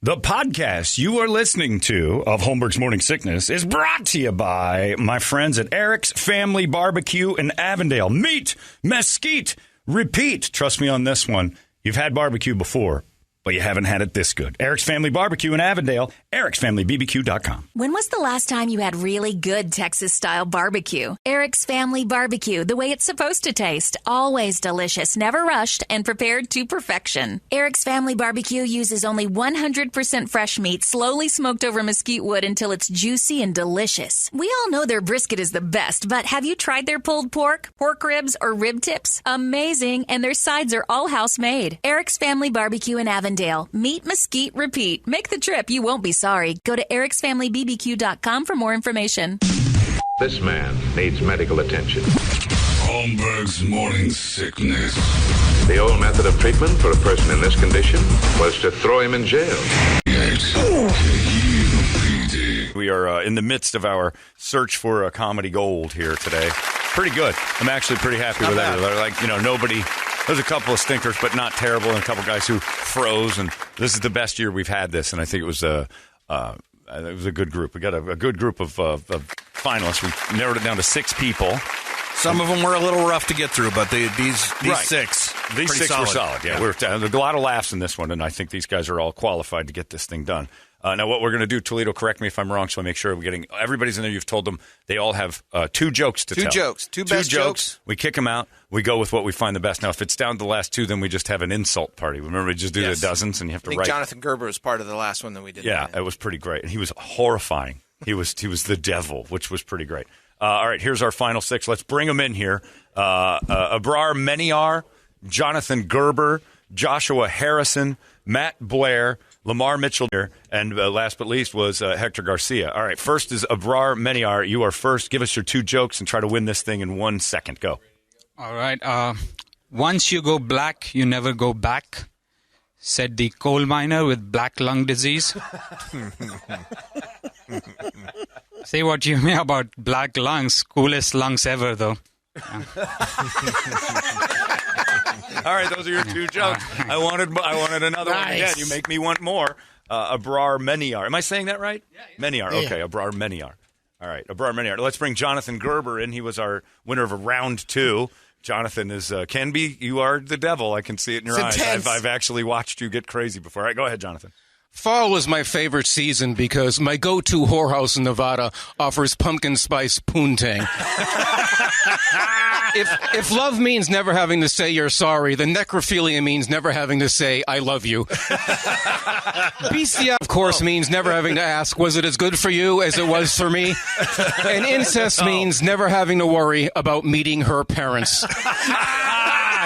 The podcast you are listening to of Holmberg's Morning Sickness is brought to you by my friends at Eric's Family Barbecue in Avondale. Meet, mesquite, repeat. Trust me on this one. You've had barbecue before, but you haven't had it this good. Eric's Family Barbecue in Avondale, ericsfamilybbq.com. When was the last time you had really good Texas-style barbecue? Eric's Family Barbecue, the way it's supposed to taste. Always delicious, never rushed, and prepared to perfection. Eric's Family Barbecue uses only 100% fresh meat, slowly smoked over mesquite wood until it's juicy and delicious. We all know their brisket is the best, but have you tried their pulled pork, pork ribs, or rib tips? Amazing, and their sides are all house-made. Eric's Family Barbecue in Avondale. Meat, mesquite, repeat. Make the trip. You won't be sorry. Go to ericsfamilybbq.com for more information. This man needs medical attention. Holmberg's Morning Sickness. The old method of treatment for a person in this condition was to throw him in jail. We are in the midst of our search for a comedy gold here today. Pretty good. I'm actually pretty happy with it. Like, nobody... There's a couple of stinkers, but not terrible, and a couple guys who froze. And this is the best year we've had this, and I think it was a good group. We got a good group of finalists. We narrowed it down to 6 people. Some of them were a little rough to get through, but these right. 6, these 6 solid. were solid. Yeah, there's a lot of laughs in this one, and I think these guys are all qualified to get this thing done. Now, what we're going to do, Toledo, correct me if I'm wrong, so I make sure we're getting everybody's in there. You've told them they all have 2 jokes to tell. Two best jokes. We kick them out. We go with what we find the best. Now, if it's down to the last 2, then we just have an insult party. Remember, we just do the dozens, and you have to I think write. Jonathan Gerber was part of the last one that we did. Yeah, it was pretty great. And he was horrifying. He was the devil, which was pretty great. All right, here's our final 6. Let's bring them in here. Abrar Meniar, Jonathan Gerber, Joshua Harrison, Matt Blair, Lamar Mitchell, and last but least was Hector Garcia. All right, first is Abrar Meniar. You are first. Give us your 2 jokes and try to win this thing in 1 second. Go. All right. Once you go black, you never go back, said the coal miner with black lung disease. Say what you may about black lungs. Coolest lungs ever, though. Yeah. All right, those are your 2 jokes. I wanted another one again. You make me want more. Abrar Meniar. Am I saying that right? Yeah. Meniar. Okay, Abrar Meniar. All right, Abrar Meniar. Let's bring Jonathan Gerber in. He was our winner of a round 2. Jonathan is you are the devil. I can see it in your eyes. I've actually watched you get crazy before. All right, go ahead, Jonathan. Fall is my favorite season because my go-to whorehouse in Nevada offers pumpkin spice poontang. If love means never having to say you're sorry, then necrophilia means never having to say I love you. BCF, of course, means never having to ask, was it as good for you as it was for me? And incest means never having to worry about meeting her parents.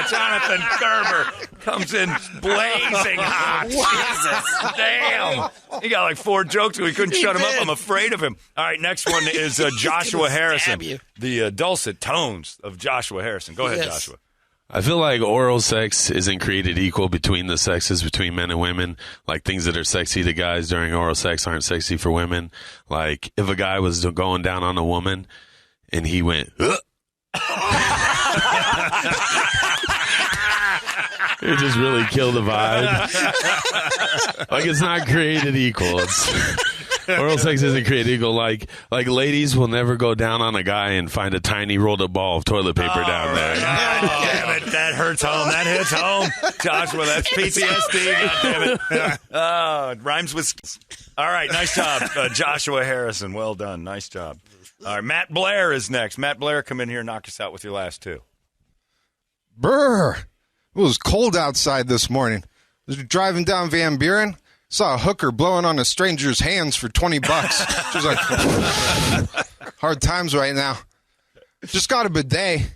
Jonathan Gerber comes in blazing hot. Jesus, damn. He got like 4 jokes, so we couldn't shut him up. I'm afraid of him. All right, next one is Joshua Harrison. The dulcet tones of Joshua Harrison. Go ahead, Joshua. I feel like oral sex isn't created equal between the sexes, between men and women. Like, things that are sexy to guys during oral sex aren't sexy for women. Like, if a guy was going down on a woman and he went, it just really killed the vibe. Like, it's not created equal. Oral sex isn't created equal. Like ladies will never go down on a guy and find a tiny rolled up ball of toilet paper down there. God damn it. That hurts home. That hits home. Joshua, that's PTSD. God damn it. It rhymes with... All right, nice job, Joshua Harrison. Well done. Nice job. All right, Matt Blair is next. Matt Blair, come in here and knock us out with your last 2. Brr. It was cold outside this morning. I was driving down Van Buren, saw a hooker blowing on a stranger's hands for $20. She was like, hard times right now. Just got a bidet.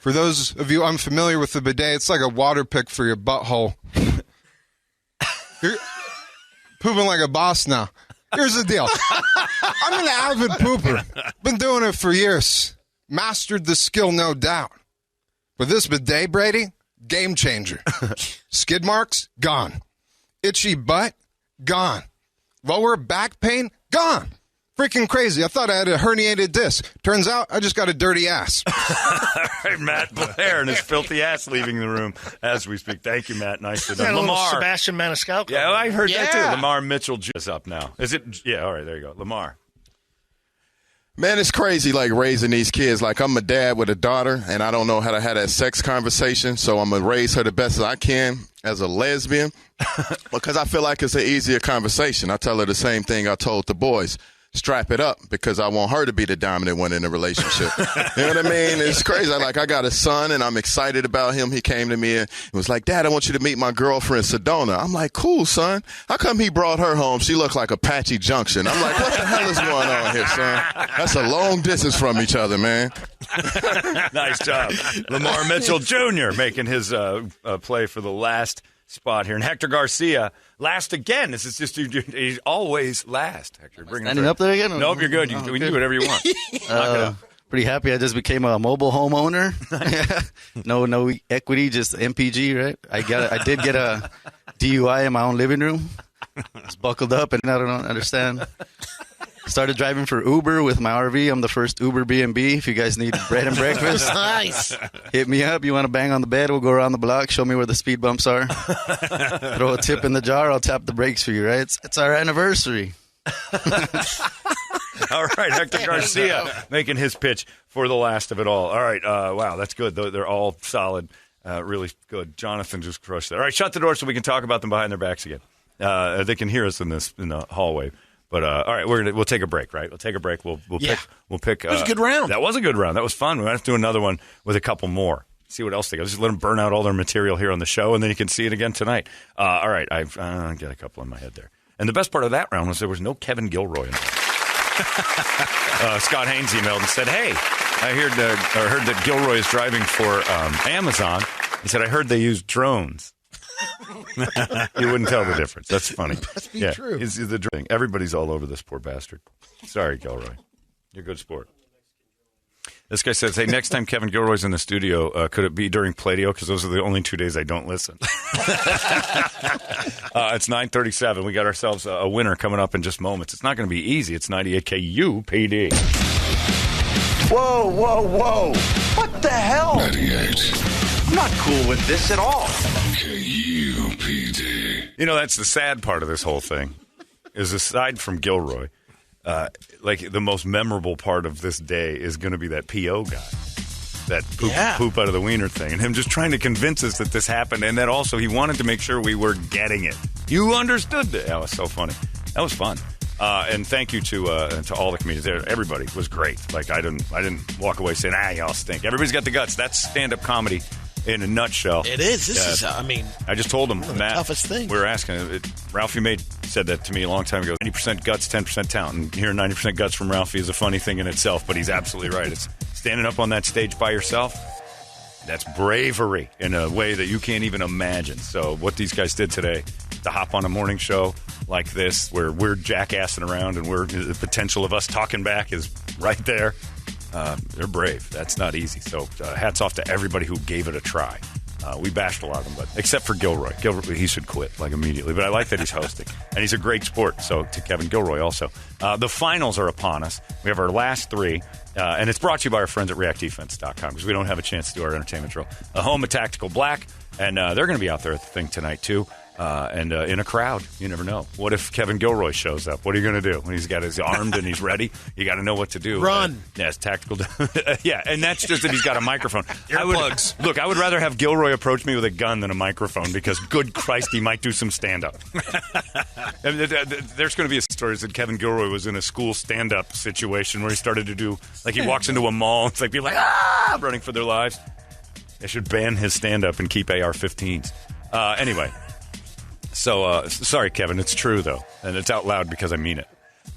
For those of you unfamiliar with the bidet, it's like a water pick for your butthole. You're pooping like a boss now. Here's the deal. I'm an avid pooper. Been doing it for years. Mastered the skill, no doubt. But this bidet, Brady, game changer. Skid marks, gone. Itchy butt, gone. Lower back pain, gone. Freaking crazy. I thought I had a herniated disc. Turns out I just got a dirty ass. All right, Matt Blair and his filthy ass leaving the room as we speak. Thank you, Matt. Nice to Yeah, know. Lamar. Sebastian Maniscalco. Yeah, I heard that too. Lamar Mitchell is up now. Is it? Yeah, all right, there you go. Lamar. Man, it's crazy, like, raising these kids. Like, I'm a dad with a daughter, and I don't know how to have that sex conversation, so I'm going to raise her the best as I can as a lesbian because I feel like it's an easier conversation. I tell her the same thing I told the boys. Strap it up because I want her to be the dominant one in the relationship. You know what I mean? It's crazy. I got a son, and I'm excited about him. He came to me and was like, Dad, I want you to meet my girlfriend, Sedona. I'm like, cool, son. How come he brought her home? She looked like Apache Junction. I'm like, what the hell is going on here, son? That's a long distance from each other, man. Nice job. Lamar Mitchell Jr. making his play for the last spot here. And Hector Garcia, last again. This is just, he's always last, Hector. Standing up there again? Nope, you're good. We can do whatever you want. Pretty happy I just became a mobile homeowner. No equity, just MPG, right? I did get a DUI in my own living room. I was buckled up and I don't understand. Started driving for Uber with my RV. I'm the first Uber B&B. If you guys need bread and breakfast, Nice. hit me up. You want to bang on the bed? We'll go around the block. Show me where the speed bumps are. Throw a tip in the jar. I'll tap the brakes for you, right? It's our anniversary. All right, Hector Garcia making his pitch for the last of it all. All right, wow, that's good. They're all solid, really good. Jonathan just crushed that. All right, shut the door so we can talk about them behind their backs again. They can hear us in the hallway. But all right, we'll take a break. Right, we'll take a break. We'll pick. That was a good round. That was a good round. That was fun. We might have to do another one with a couple more. See what else they got. Just let them burn out all their material here on the show, and then you can see it again tonight. All right, I've got a couple in my head there. And the best part of that round was there was no Kevin Gilroy in it. Scott Haynes emailed and said, "Hey, I heard that Gilroy is driving for Amazon." He said, "I heard they use drones." You wouldn't tell the difference. That's funny. Must be true. It's the drone. Everybody's all over this poor bastard. Sorry, Gilroy. You're a good sport. This guy says, "Hey, next time Kevin Gilroy's in the studio, could it be during Play-Doh? Because those are the only 2 days I don't listen." It's 9:37. We got ourselves a winner coming up in just moments. It's not going to be easy. It's 98 KUPD. Whoa, whoa, whoa. What the hell? 98. I'm not cool with this at all. KUPD. You know, that's the sad part of this whole thing, is aside from Gilroy, like the most memorable part of this day is going to be that PO guy. That poop out of the wiener thing, and him just trying to convince us that this happened, and that also he wanted to make sure we were getting it. You understood that. That was so funny. That was fun. And thank you to all the comedians there. Everybody was great. Like I didn't walk away saying, y'all stink. Everybody's got the guts. That's stand-up comedy in a nutshell. It is. This is, I just told him, Matt, toughest thing. We were asking, Ralphie May said that to me a long time ago, 90% guts, 10% talent. And hearing 90% guts from Ralphie is a funny thing in itself, but he's absolutely right. It's standing up on that stage by yourself. That's bravery in a way that you can't even imagine. So what these guys did today, to hop on a morning show like this, where we're jackassing around and the potential of us talking back is right there. They're brave. That's not easy. So hats off to everybody who gave it a try. We bashed a lot of them, but except for Gilroy. Gilroy, he should quit like immediately. But I like that he's hosting, and he's a great sport. So to Kevin Gilroy also. The finals are upon us. We have our last three, and it's brought to you by our friends at ReactDefense.com because we don't have a chance to do our entertainment drill. The home of Tactical Black, and they're going to be out there at the thing tonight too. And in a crowd, you never know. What if Kevin Gilroy shows up? What are you going to do when he's got his armed and he's ready? You got to know what to do. Run. Yeah, it's tactical. Yeah, and that's just if he's got a microphone. Earplugs. I would rather have Gilroy approach me with a gun than a microphone because, good Christ, he might do some stand-up. There's going to be a story that Kevin Gilroy was in a school stand-up situation where he started to do, like he walks into a mall, it's like people like, running for their lives. They should ban his stand-up and keep AR-15s. Anyway. So, sorry, Kevin. It's true, though. And it's out loud because I mean it.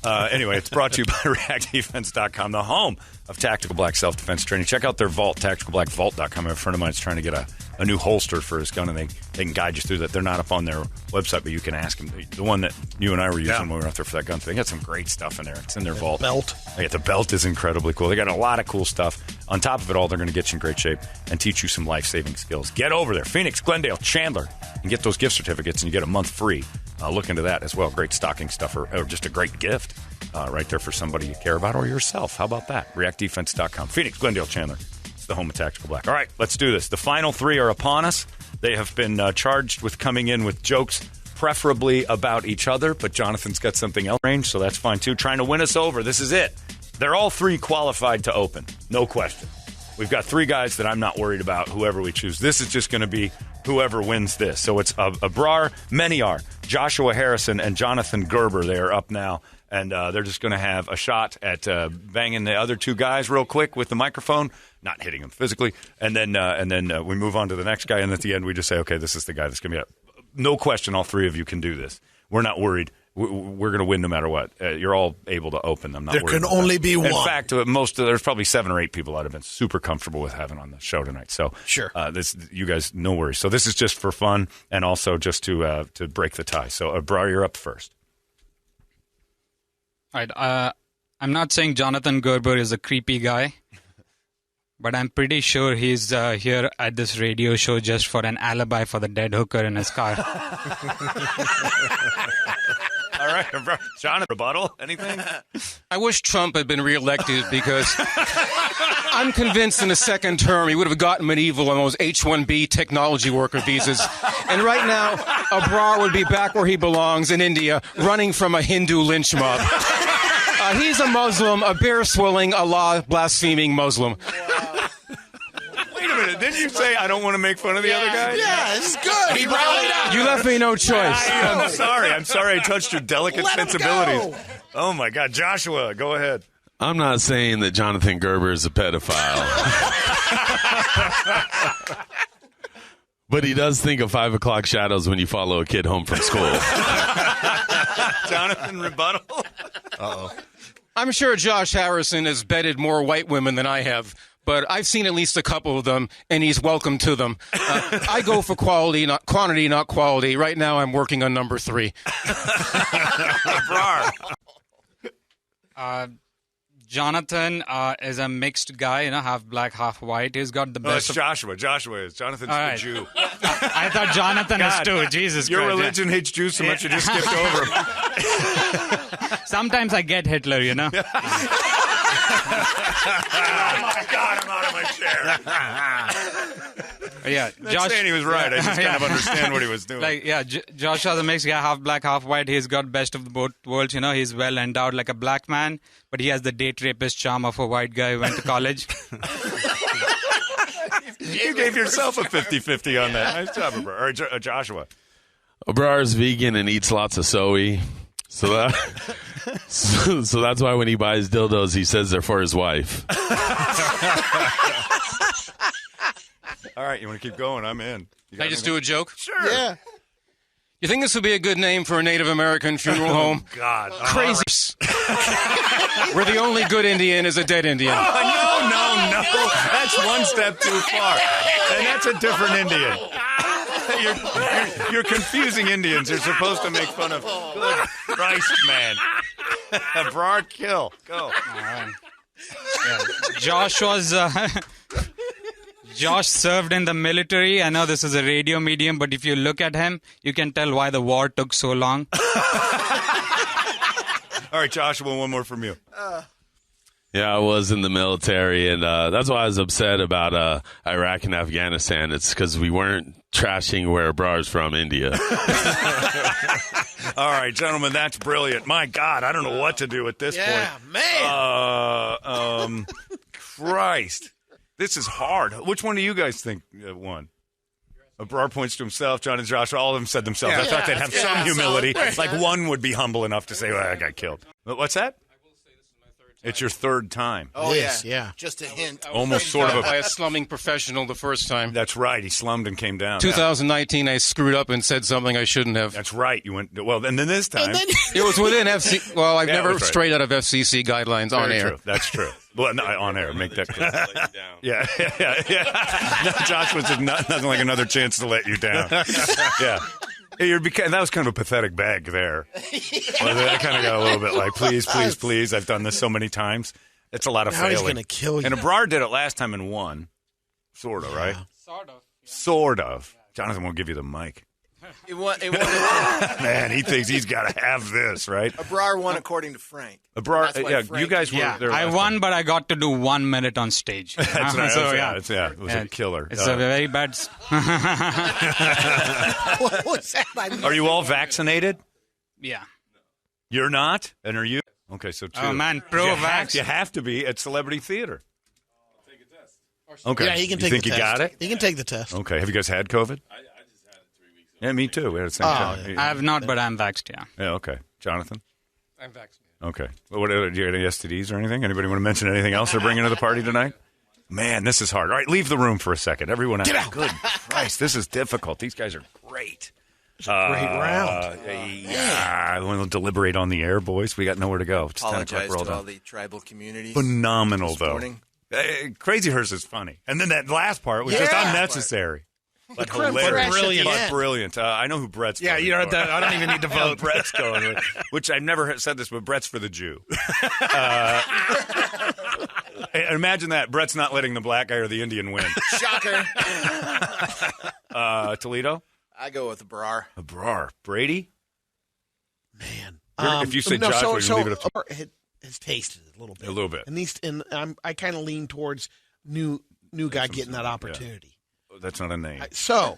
Anyway, it's brought to you by ReactDefense.com, the home of Tactical Black self-defense training. Check out their vault, TacticalBlackVault.com. I have a friend of mine is trying to get a new holster for his gun, and they can guide you through that. They're not up on their website, but you can ask them. The one that you and I were using when we were out there for that gun, so they got some great stuff in there. It's in their vault. Belt. Yeah, the belt is incredibly cool. They got a lot of cool stuff. On top of it all, they're going to get you in great shape and teach you some life-saving skills. Get over there. Phoenix, Glendale, Chandler, and get those gift certificates, and you get a month free look into that as well. Great stocking stuffer, or just a great gift right there for somebody you care about or yourself. How about that? ReactDefense.com. Phoenix, Glendale, Chandler. It's the home of Tactical Black. All right, let's do this. The final 3 are upon us. They have been charged with coming in with jokes, preferably about each other, but Jonathan's got something else range, so that's fine too. Trying to win us over. This is it. They're all 3 qualified to open. No question. We've got 3 guys that I'm not worried about, whoever we choose. This is just going to be whoever wins this. So it's Abrar Meniar, Joshua Harrison, and Jonathan Gerber. They are up now, and they're just going to have a shot at banging the other 2 guys real quick with the microphone, not hitting them physically, and then we move on to the next guy, and at the end we just say, okay, this is the guy that's going to be up. No question, all 3 of you can do this. We're not worried. We're going to win no matter what. You're all able to open. I'm not there worried. There can only be one. In fact, there's probably 7 or 8 people I'd have been super comfortable with having on the show tonight. So sure, you guys, no worries. So this is just for fun and also just to break the tie. So Abrar, you're up first. All right. I'm not saying Jonathan Gerber is a creepy guy, but I'm pretty sure he's here at this radio show just for an alibi for the dead hooker in his car. All right, John, rebuttal? Anything? I wish Trump had been reelected because I'm convinced in the second term he would have gotten medieval on those H-1B technology worker visas. And right now, Abrar would be back where he belongs in India, running from a Hindu lynch mob. He's a Muslim, a bear-swilling, Allah-blaspheming Muslim. Wait a minute. Didn't you say I don't want to make fun of the other guy? Yeah, it's good. He rallied up. You left me no choice. I'm sorry. I'm sorry I touched your delicate sensibilities. Oh, my God. Joshua, go ahead. I'm not saying that Jonathan Gerber is a pedophile. But he does think of 5 o'clock shadows when you follow a kid home from school. Jonathan, rebuttal? Uh-oh. I'm sure Josh Harrison has bedded more white women than I have, but I've seen at least a couple of them, and he's welcome to them. I go for quality, not quantity, not quality. Right now I'm working on number 3. Jonathan is a mixed guy, half black, half white. He's got the best. It's Joshua. Joshua is. Jonathan's the Jew. I thought Jonathan is too. Jesus Your Christ. Your religion hates Jews so much you just skipped over him. Sometimes I get Hitler, Oh, my God, I'm out of my chair. Yeah, Josh saying he was right. I just kind of understand what he was doing. Joshua's a mixed guy, half black, half white. He's got best of the both worlds. He's well endowed like a black man, but he has the date rapist charm of a white guy who went to college. You gave yourself a 50-50 on that. Nice job, Abrar. Or Joshua. Abrar's vegan and eats lots of soy. So that's why when he buys dildos, he says they're for his wife. All right, you want to keep going? I'm in. Can I just do a joke? Sure. Yeah. You think this would be a good name for a Native American funeral home? God. Crazy. Where the only good Indian is a dead Indian. Oh, no. That's one step too far. And that's a different Indian. You're confusing Indians. You're supposed to make fun of. Good Christ, man. Abrar, kill. Go. All right. Yeah. Josh served in the military. I know this is a radio medium, but if you look at him, you can tell why the war took so long. All right, Joshua, one more from you. Yeah, I was in the military, and that's why I was upset about Iraq and Afghanistan. It's because we weren't trashing where Abrar's from, India. All right, gentlemen, that's brilliant. My God, I don't know what to do at this point. Yeah, man. Christ. This is hard. Which one do you guys think won? Abrar points to himself. John and Josh, all of them said themselves. I thought they'd have some humility. Like one would be humble enough to say, well, I got killed. What's that? It's your 3rd time. Oh, yeah. Just a hint. Almost sort of by a slumming professional the first time. That's right. He slummed and came down. 2019, I screwed up and said something I shouldn't have. That's right. You went well, and then this time it was within FC. Well, I've never strayed out of FCC guidelines on air. True. That's true. Well, no, on air. Make that clear. Yeah. No, Josh was nothing like another chance to let you down. Yeah. That was kind of a pathetic bag there. I kind of got a little bit like, please. I've done this so many times. It's a lot of failing. He's going to kill you. And Abrar did it last time and won. Sort of, right? Sort of. Sort of. Jonathan won't give you the mic. It won Man, he thinks he's got to have this, right? Abrar won according to Frank. Abrar, That's why yeah, Frank you guys were there. I won, but I got to do 1 minute on stage. That's right. So, It was a killer. It's a very bad. What was that? Are you all vaccinated? Yeah. You're not? And are you? Okay, so two. Oh, man, pro-vax. You have to be at Celebrity Theater. Okay. Yeah, he can You take think the you test. got it? He can take the test. Okay. Have you guys had COVID? I just had it 3 weeks ago. Yeah, me too. We had the same time. I have not, but I'm vaxxed, yeah. Yeah, okay. Jonathan? I'm vaccinated. Okay. What, do you have any STDs or anything? Anybody want to mention anything else they're bringing to the party tonight? Man, this is hard. All right, leave the room for a second. Everyone Get out. Good Christ, this is difficult. These guys are great. It's a great round. Yeah, we'll deliberate on the air, boys. We got nowhere to go. It's 10 o'clock. Apologize We're all to all done. the tribal communities. Phenomenal, this though. morning. Crazy Hearse is funny. And then that last part was just unnecessary. But hilarious. Brilliant. But brilliant. I know who Brett's Yeah, going you know, for. I don't even need to vote. Brett's going with, which I've never said this, but Brett's for the Jew. Imagine that. Brett's not letting the black guy or the Indian win. Shocker. Toledo? I go with Abrar. Abrar. Brady? Man. If you say Josh, we can leave it up to has tasted it a little bit. A little bit. And I kind of lean towards new guy getting that opportunity. Yeah. That's not a name. So,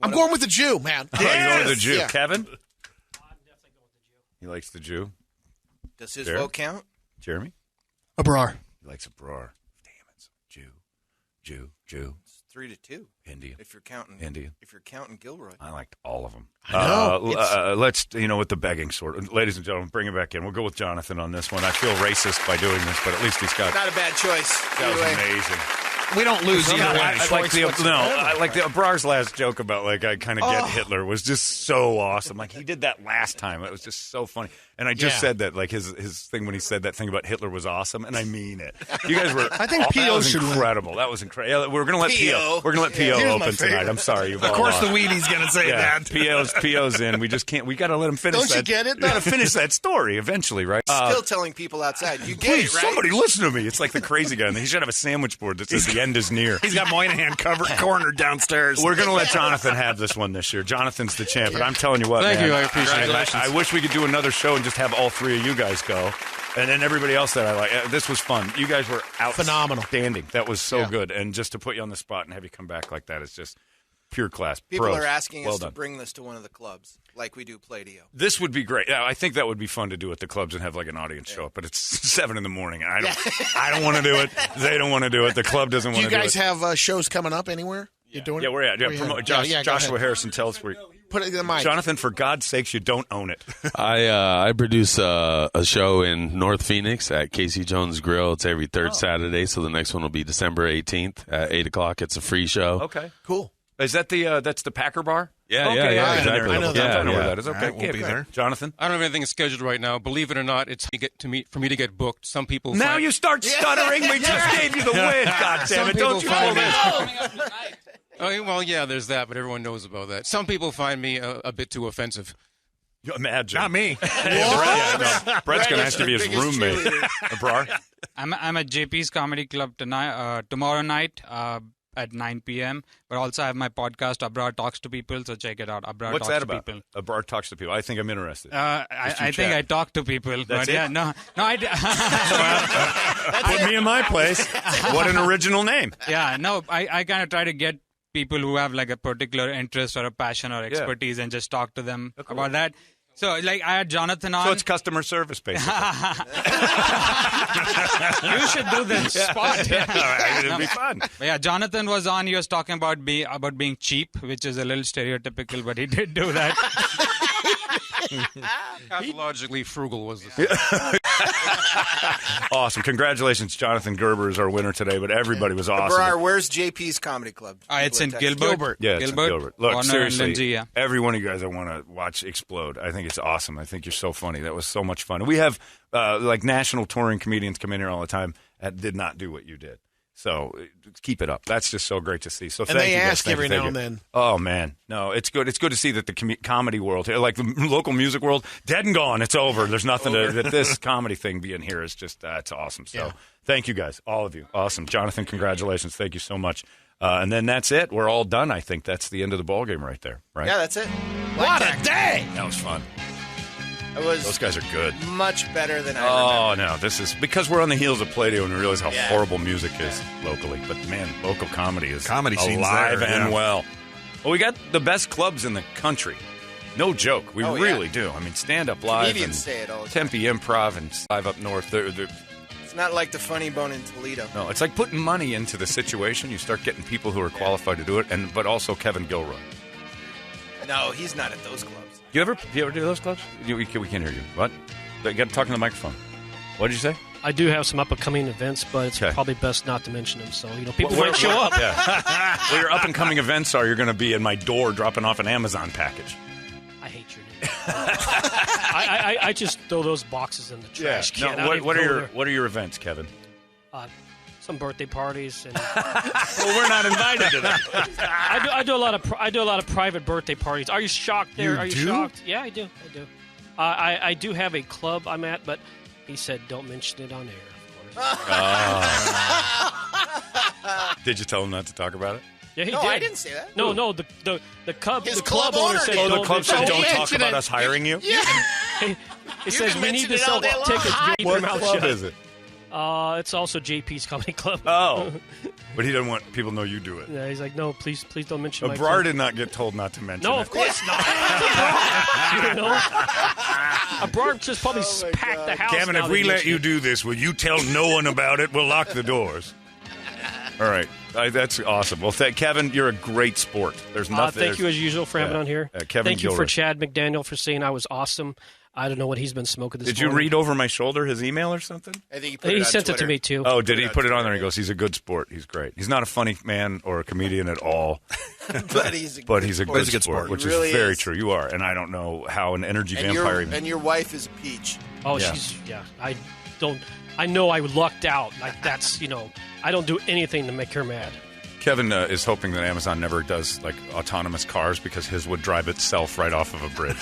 I'm going with the Jew, man. Oh, you're going with the Jew. Yeah. Kevin? I'm definitely going with the Jew. He likes the Jew. Does his vote count? Jeremy? Abrar. He likes Abrar. Damn it. Jew. It's 3-2. Indian. If you're counting Indian. If you're counting Gilroy. I liked all of them. I know. Let's, with the begging sort. Ladies and gentlemen, bring it back in. We'll go with Jonathan on this one. I feel racist by doing this, but at least he's got. Not a bad choice. That was Anyway. amazing. We don't lose either way. I like the Abrar's last joke about I kind of get Hitler was just so awesome. Like he did that last time. It was just so funny. And I just said that his thing when he said that thing about Hitler was awesome, and I mean it. You guys were. I think that P.O. was should incredible. That was incredible. We're gonna let P.O. We're gonna let P.O. Here's my open favorite. tonight. I'm sorry, you've Of all course, lost. the Wheaties going to say that. P.O.'s in. We just can't. We got to let him finish. Don't you that. get it? Got to finish that story eventually, right? Still telling people outside. You get Please, it, right? somebody listen to me. It's like the crazy guy. And he should have a sandwich board that says the end is near. He's got Moynihan cornered downstairs. We're going to let Jonathan have this one this year. Jonathan's the champ. But I'm telling you what, Thank man, you. I appreciate it. I wish we could do another show and just have all three of you guys go. And then everybody else that I like. This was fun. You guys were Phenomenal. Outstanding. That was so good. And just to put you on the spot and have you come back like that is just pure class. People Pros. are asking Well us done. to bring this to one of the clubs, like we do Play-Doh. This would be great. Yeah, I think that would be fun to do at the clubs and have an audience show up. But it's 7 in the morning. And I don't want to do it. They don't want to do it. The club doesn't Do want you to do it. guys have shows coming up anywhere? You're doing Yeah, it? we're at. Yeah, Where you promote, at? Josh, go Joshua ahead. Harrison, tell us where. Put it in the mic. Jonathan, for God's sakes, you don't own it. I produce a show in North Phoenix at Casey Jones Grill. It's every third Saturday, so the next one will be December 18th at 8 o'clock. It's a free show. Okay, cool. Is that that's the Packer Bar? Yeah, okay, yeah, I've been there exactly. a couple Yeah, times. I know where yeah. that is. Okay, All right, we'll be there. Jonathan? I don't have anything scheduled right now. Believe it or not, it's for me to get booked. Some people Now find, you start stuttering. We just gave you the win. God damn Some it! Don't people you find know this? Oh, well, yeah, there's that, but everyone knows about that. Some people find me a bit too offensive. You imagine. Not me. Brett's going to have to be his roommate. Abrar? I'm at JP's Comedy Club tonight, tomorrow night at 9 p.m. But also I have my podcast, Abrar Talks to People, so check it out. Abrar What's Talks that to about? People. Abrar talks to people. I think I'm interested. I think I talk to people. That's but it? yeah, no, Put me in my place. What an original name. Yeah, no, I kind of try to get people who have a particular interest or a passion or expertise and just talk to them about that. So, I had Jonathan on. So it's customer service, basically. You should do this spot. It'd be fun. But yeah, Jonathan was on. He was talking about being cheap, which is a little stereotypical, but he did do that. Pathologically frugal was the Awesome. Congratulations, Jonathan Gerber is our winner today, but everybody was awesome. Abrar, where's JP's Comedy Club? It's in People in Gilbert. Yeah, it's Gilbert. Gilbert. Look, Warner seriously, and Lindsay, yeah. every one of you guys I want to watch explode. I think it's awesome. I think you're so funny. That was so much fun. We have national touring comedians come in here all the time that did not do what you did. So keep it up. That's just so great to see. So And thank they you guys. ask Thank every you, thank now you. and then. Oh man, no, it's good. It's good to see that the comedy world, like the local music world, dead and gone. It's over. There's nothing that this comedy thing being here is just it's awesome. So thank you guys, all of you. Awesome, Jonathan. Congratulations. Thank you so much. And then that's it. We're all done. I think that's the end of the ball game right there. Right? Yeah, that's it. What a day! That was fun. Those guys are good. Much better than I remember. Oh, no. This is because we're on the heels of Play-Doh and we realize how horrible music is locally. But, man, local comedy is alive and well. Well, we got the best clubs in the country. No joke. We really do. I mean, Stand Up Live Comedians and say it all the time. Tempe Improv and Live Up North. It's not like the Funny Bone in Toledo. No, it's like putting money into the situation. You start getting people who are qualified to do it, but also Kevin Gilroy. No, he's not at those clubs. Do you ever do those clubs? We can't hear you. What? You got to talk in the microphone. What did you say? I do have some up-and-coming events, but it's probably best not to mention them. So, people might show up. Yeah. Well, your up-and-coming events are you're going to be in my door dropping off an Amazon package. I hate your name. I just throw those boxes in the trash can. No, what are your events, Kevin? Some birthday parties. And well, we're not invited to that. I do a lot of private birthday parties. Are you shocked there? Are you shocked? Yeah, I do. I do have a club I'm at, but he said don't mention it on air, of course. Did you tell him not to talk about it? Yeah, he no, did. I didn't say that. No, the club owner said the don't club said don't talk about us hiring you? Yeah. He says we need to sell tickets. What club is it? It's also JP's Comedy Club. Oh. But he doesn't want people to know you do it. Yeah, he's like, no, please don't mention my Abrar club. did not get told not to mention it. No, of course not. Abrar just probably packed the house. Kevin, if we let you do this, will you tell no one about it? We'll lock the doors. All right. That's awesome. Well, Kevin, you're a great sport. There's nothing. Thank you as usual for having on here. Kevin Thank you Gilroy. for Chad McDaniel for saying I was awesome. I don't know what he's been smoking this Did you morning. read over my shoulder his email or something? I think he sent it to me, too. Oh, did he put it on there? He goes, he's a good sport. He's great. He's not a funny man or a comedian at all. But he's a good sport, which is very true. You are. And I don't know how an energy vampire... And your wife is a peach. Oh, she's... Yeah. I know I lucked out. Like, that's, I don't do anything to make her mad. Kevin is hoping that Amazon never does, autonomous cars because his would drive itself right off of a bridge.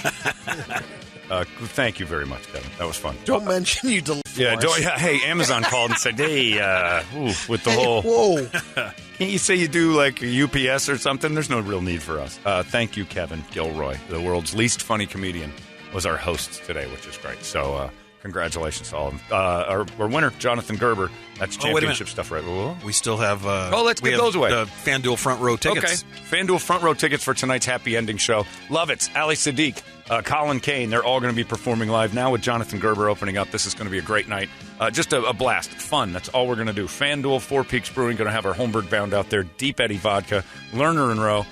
Thank you very much, Kevin. That was fun. Don't mention you deliver. Hey, Amazon called and said, hey, with the whole... Whoa. Can't you say you do, a UPS or something? There's no real need for us. Thank you, Kevin Gilroy. The world's least funny comedian was our host today, which is great. So, congratulations to all of them. Our winner, Jonathan Gerber. That's championship stuff, right? We still have... let's give those away. The FanDuel front row tickets. Okay. FanDuel front row tickets for tonight's happy ending show. Lovitz, Ali Sadiq, Colin Kane. They're all going to be performing live now with Jonathan Gerber opening up. This is going to be a great night. Just a blast. Fun. That's all we're going to do. FanDuel, Four Peaks Brewing, going to have our Holmberg bound out there. Deep Eddy Vodka, Lerner and Rowe.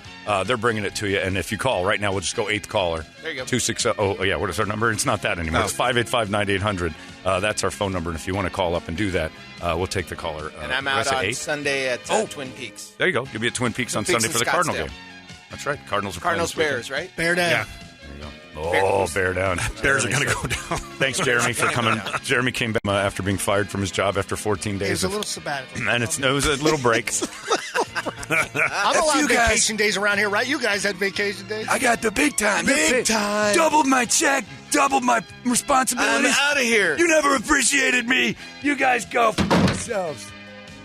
They're bringing it to you. And if you call right now, we'll just go 8th caller. There you go. 260. Oh, yeah. What is our number? It's not that anymore. It's 585-9800. That's our phone number. And if you want to call up and do that, we'll take the caller. And I'm out on Sunday at Twin Peaks. There you go. You'll be at Twin Peaks on Sunday for the Cardinal game. That's right. Cardinals Bears, right? Bear down. Yeah. There you go. Oh, bear down. Bears are going to go down. Thanks, Jeremy, for coming. Jeremy came back after being fired from his job after 14 days. It was a little sabbatical. And it was a little break. I'm allowed vacation days around here, right? You guys had vacation days. I got the big time. Big time. Doubled my check. Doubled my responsibilities. I'm out of here. You never appreciated me. You guys go for yourselves.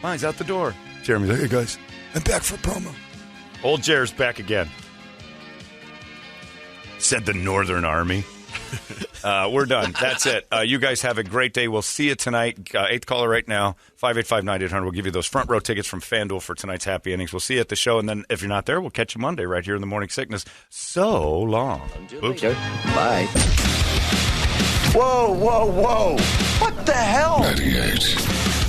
Mine's out the door. Jeremy's like, hey, guys, I'm back for promo. Old Jer's back again. Said the Northern Army. We're done. That's it. You guys have a great day. We'll see you tonight. 8th caller right now, 585-9800. We'll give you those front row tickets from FanDuel for tonight's happy endings. We'll see you at the show, and then if you're not there, we'll catch you Monday right here in the Morning Sickness. So long. Oops. Bye. Whoa, whoa, whoa. What the hell? 98.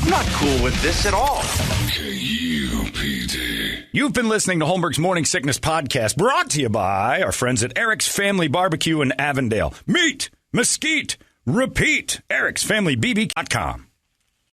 I'm not cool with this at all. KUPD. You've been listening to Holmberg's Morning Sickness Podcast, brought to you by our friends at Eric's Family Barbecue in Avondale. Meet, mesquite, repeat. Eric'sFamilyBB.com.